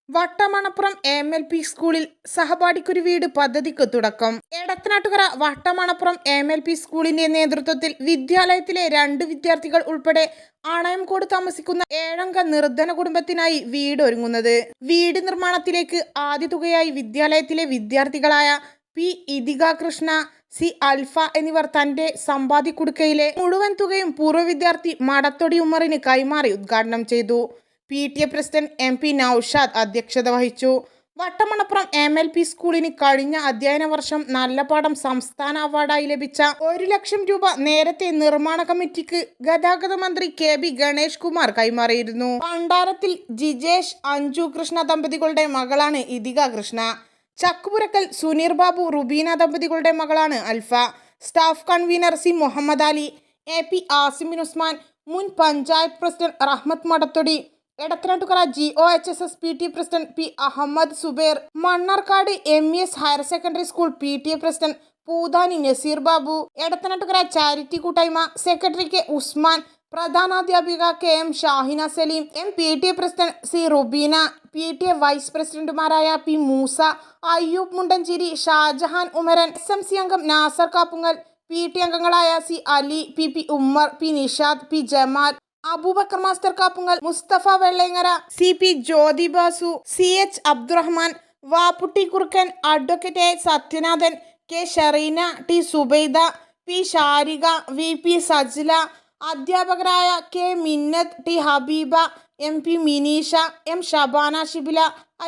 Vattamanappuram MLP സ്കൂളിൽ സഹപാഠിക്കൊരു വീട് പദ്ധതിക്ക് തുടക്കം. എടത്തനാട്ടുകര വട്ടമണപ്പുറം MLP സ്കൂളിന്റെ നേതൃത്വത്തിൽ വിദ്യാലയത്തിലെ 2 വിദ്യാർത്ഥികൾ ഉൾപ്പെടെ ആണയംകോട് താമസിക്കുന്ന 7-അംഗ നിർധന കുടുംബത്തിനായി വീട് ഒരുങ്ങുന്നത്. വീട് നിർമ്മാണത്തിലേക്ക് ആദ്യ തുകയായി വിദ്യാലയത്തിലെ വിദ്യാർത്ഥികളായ P. ഇതിക കൃഷ്ണ, C. അൽഫ എന്നിവർ തന്റെ സമ്പാദ്യ കുടുക്കയിലെ മുഴുവൻ തുകയും പൂർവ്വ വിദ്യാർത്ഥി മടത്തൊടി ഉമ്മറിന് കൈമാറി ഉദ്ഘാടനം ചെയ്തു. PTA പ്രസിഡന്റ് MP നൌഷാദ് അധ്യക്ഷത വഹിച്ചു. വട്ടമണപ്പുറം MLP സ്കൂളിന് കഴിഞ്ഞ അധ്യയന വർഷം നല്ല പാഠം സംസ്ഥാന അവാർഡായി ലഭിച്ച 1 ലക്ഷം രൂപ നേരത്തെ നിർമ്മാണ കമ്മിറ്റിക്ക് ഗതാഗത മന്ത്രി KB ഗണേഷ് കുമാർ കൈമാറിയിരുന്നു. പണ്ടാരത്തിൽ ജിജേഷ് അഞ്ജു കൃഷ്ണ ദമ്പതികളുടെ മകളാണ് ഇതിക കൃഷ്ണ. ചക്കുപുരക്കൽ സുനീർ ബാബു റുബീന ദമ്പതികളുടെ മകളാണ് Alfa. Staff convener C. Muhammad Ali, AP ആസിമിൻ ഉസ്മാൻ, മുൻ panchayat president Rahmath Madathodi, Edathanattukara GOHSS PT president P. Ahammed Zubair, Mannarkkad MES higher secondary school PTA president Poothani Naseer Babu, Edathanattukara charity കൂട്ടായ്മ സെക്രട്ടറി K. ഉസ്മാൻ, പ്രധാനാധ്യാപിക KM Shahina Saleem, PTA president C. Rubeena, PTA vice പ്രസിഡന്റുമാരായ P. മൂസ, അയ്യൂബ് മുണ്ടഞ്ചേരി, ഷാജഹാൻ ഉമരൻ, SMC അംഗം നാസർ കാപ്പുങ്ങൽ, PT അംഗങ്ങളായ C. Ali, PP Ummer, P. Nishad, P. Jamal, Aboobacker master Kappungal, Musthafa Vellayangara, CP Jyothi Basu, CH Abdurahman, Vapputty Kurukkan, advocate A. Sathyanathan, K. Shareena, T. Subaida, P. Sharika, VP Sajla, അധ്യാപകരായ K. Minnath, T. Habeeba, MP Minisha, M. Shabana Shibila,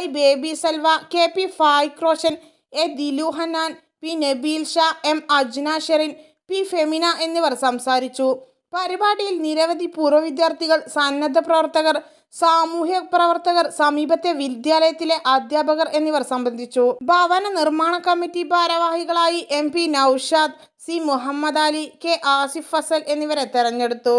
I. Baby Salva, KP Faiq Roshan, A. Dilu Hannan, P. Nabeel Sha, M. Ajna Sherin, P. Femina എന്നിവർ സംസാരിച്ചു. പരിപാടിയിൽ നിരവധി പൂർവ്വ വിദ്യാർത്ഥികൾ, സന്നദ്ധ പ്രവർത്തകർ, സാമൂഹ്യ പ്രവർത്തകർ, സമീപത്തെ വിദ്യാലയത്തിലെ അധ്യാപകർ എന്നിവർ സംബന്ധിച്ചു. ഭവന നിർമ്മാണ കമ്മിറ്റി ഭാരവാഹികളായി MP Naushad, C. Muhammad Ali, K. Asif Fasal എന്നിവരെ തെരഞ്ഞെടുത്തു.